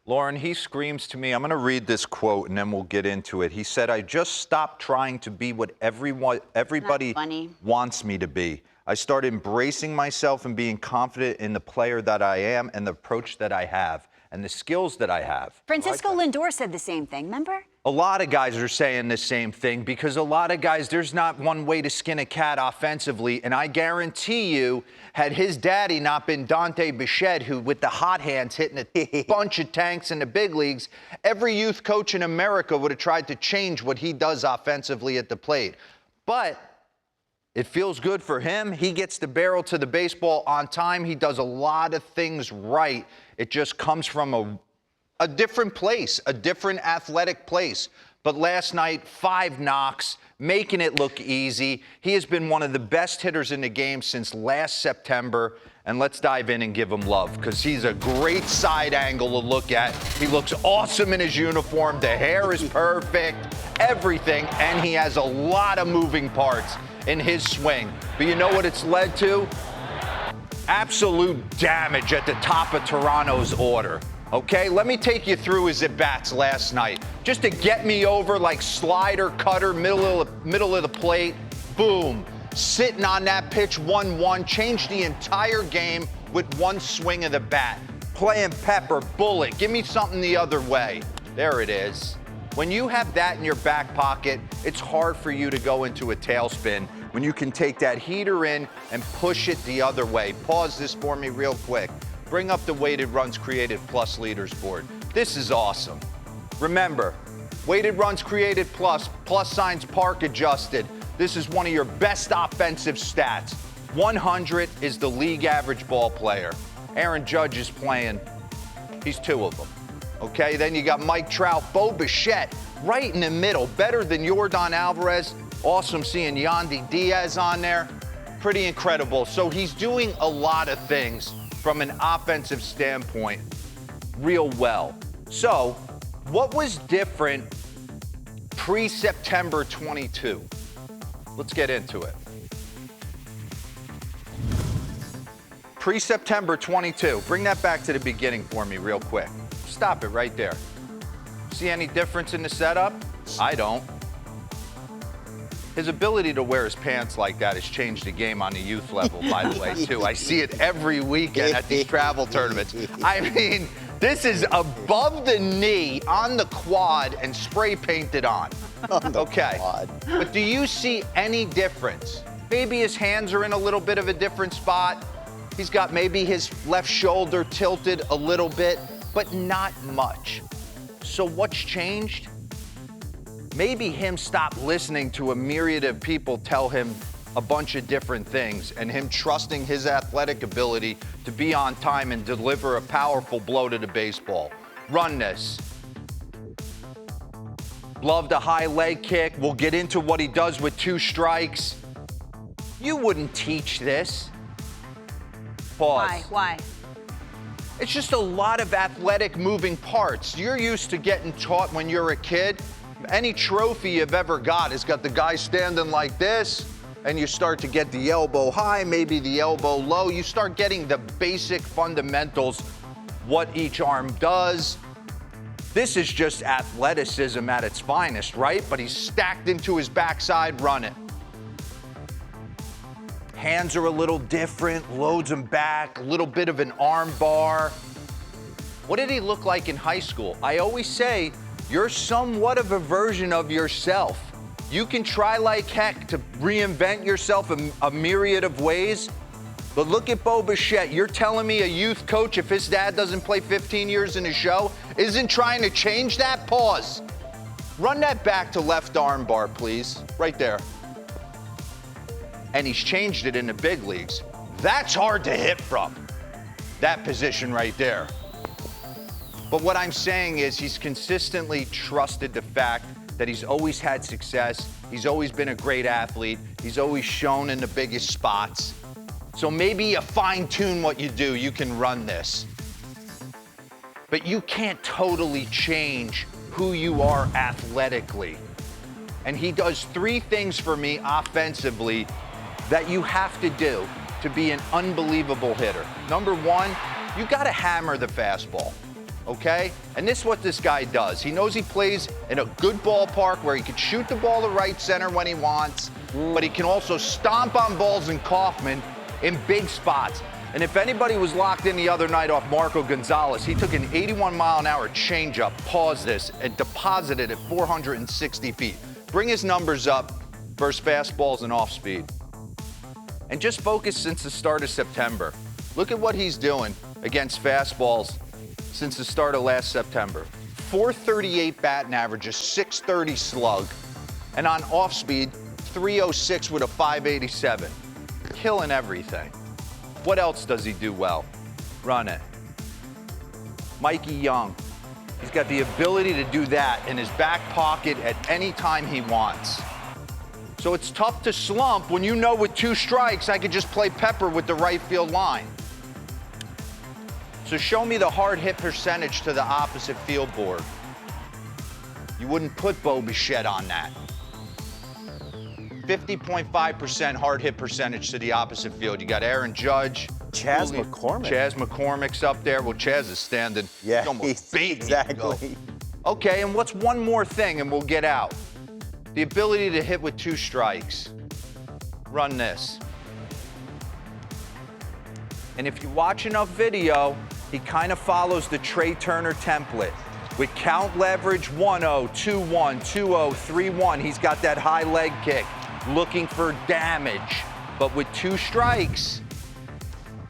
Lauren, he screams to me, I'm going to read this quote and then we'll get into it. He said, I just stopped trying to be what everybody wants me to be. I started embracing myself and being confident in the player that I am and the approach that I have and the skills that I have. Francisco Lindor said the same thing, remember? A lot of guys are saying the same thing because a lot of guys, there's not one way to skin a cat offensively. And I guarantee you, had his daddy not been Bo Bichette, who with the hot hands hitting a bunch of tanks in the big leagues, every youth coach in America would have tried to change what he does offensively at the plate. But it feels good for him. He gets the barrel to the baseball on time. He does a lot of things right. It just comes from a different place, a different athletic place. But last night, 5 knocks, making it look easy. He has been one of the best hitters in the game since last September. And let's dive in and give him love because he's a great side angle to look at. He looks awesome in his uniform. The hair is perfect, everything. And he has a lot of moving parts in his swing. But you know what it's led to? Absolute damage at the top of Toronto's order. Okay, let me take you through his at-bats last night. Just to get me over like slider, cutter, middle of the plate, boom. Sitting on that pitch 1-1, changed the entire game with one swing of the bat. Playing pepper, bullet, give me something the other way. There it is. When you have that in your back pocket, it's hard for you to go into a tailspin when you can take that heater in and push it the other way. Pause this for me real quick. Bring up the weighted runs created plus leaders board. This is awesome. Remember, weighted runs created plus signs park adjusted. This is one of your best offensive stats. 100 is the league average ball player. Aaron Judge is playing. He's 2 of them. Okay, then you got Mike Trout, Bo Bichette, right in the middle. Better than Yordan Alvarez. Awesome seeing Yandy Diaz on there. Pretty incredible. So he's doing a lot of things from an offensive standpoint real well. So what was different pre-September 22? Let's get into it. Pre-September 22. Bring that back to the beginning for me real quick. Stop it right there. See any difference in the setup? I don't. His ability to wear his pants like that has changed the game on the youth level, by the way, too. I see it every weekend at these travel tournaments. I mean, this is above the knee on the quad and spray painted on. Okay. But do you see any difference? Maybe his hands are in a little bit of a different spot. He's got maybe his left shoulder tilted a little bit, but not much. So what's changed? Maybe him stop listening to a myriad of people tell him a bunch of different things and him trusting his athletic ability to be on time and deliver a powerful blow to the baseball. Run this. Love the high leg kick. We'll get into what he does with 2 strikes. You wouldn't teach this. Pause. Why? It's just a lot of athletic moving parts. You're used to getting taught when you're a kid. Any trophy you've ever got has got the guy standing like this, and you start to get the elbow high, maybe the elbow low. You start getting the basic fundamentals, what each arm does. This is just athleticism at its finest, right? But he's stacked into his backside running. Hands are a little different, loads them back, a little bit of an arm bar. What did he look like in high school? I always say, you're somewhat of a version of yourself. You can try like heck to reinvent yourself in a myriad of ways, but look at Bo Bichette. You're telling me a youth coach, if his dad doesn't play 15 years in a show, isn't trying to change that? Pause. Run that back to left arm bar, please. Right there. And he's changed it in the big leagues. That's hard to hit from, that position right there. But what I'm saying is he's consistently trusted the fact that he's always had success. He's always been a great athlete. He's always shown in the biggest spots. So maybe you fine-tune what you do. You can run this. But you can't totally change who you are athletically. And he does 3 things for me offensively that you have to do to be an unbelievable hitter. Number 1, you got to hammer the fastball. okay? And this is what this guy does. He knows he plays in a good ballpark where he can shoot the ball to right center when he wants, but he can also stomp on balls in Kaufman in big spots. And if anybody was locked in the other night off Marco Gonzalez, he took an 81-mile-an-hour changeup, paused this, and deposited it 460 feet. Bring his numbers up versus fastballs and off speed. And just focus since the start of September. Look at what he's doing against fastballs since the start of last September. 438 batting average, a 630 slug, and on off speed, 306 with a 587. Killing everything. What else does he do well? Run it. Mikey Young. He's got the ability to do that in his back pocket at any time he wants. So it's tough to slump when you know with 2 strikes I could just play pepper with the right field line. So show me the hard hit percentage to the opposite field board. You wouldn't put Bo Bichette on that. 50.5% hard hit percentage to the opposite field. You got Aaron Judge. Chaz McCormick. Chaz McCormick's up there. Well, Chaz is standing. Yeah, He almost beat me. exactly. Okay, and what's one more thing and we'll get out? The ability to hit with 2 strikes. Run this. And if you watch enough video, he kind of follows the Trey Turner template. With count leverage 1-0, 2-1, 2-0, 3-1, he's got that high leg kick, looking for damage. But with 2 strikes,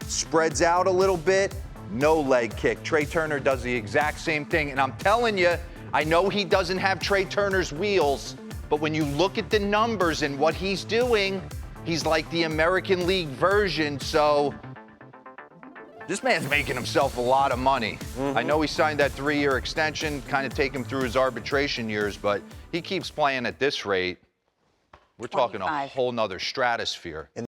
spreads out a little bit, no leg kick. Trey Turner does the exact same thing. And I'm telling you, I know he doesn't have Trey Turner's wheels, but when you look at the numbers and what he's doing, he's like the American League version. So this man's making himself a lot of money. I know he signed that 3-year extension, kind of take him through his arbitration years, but he keeps playing at this rate. We're talking a 25. whole nother stratosphere.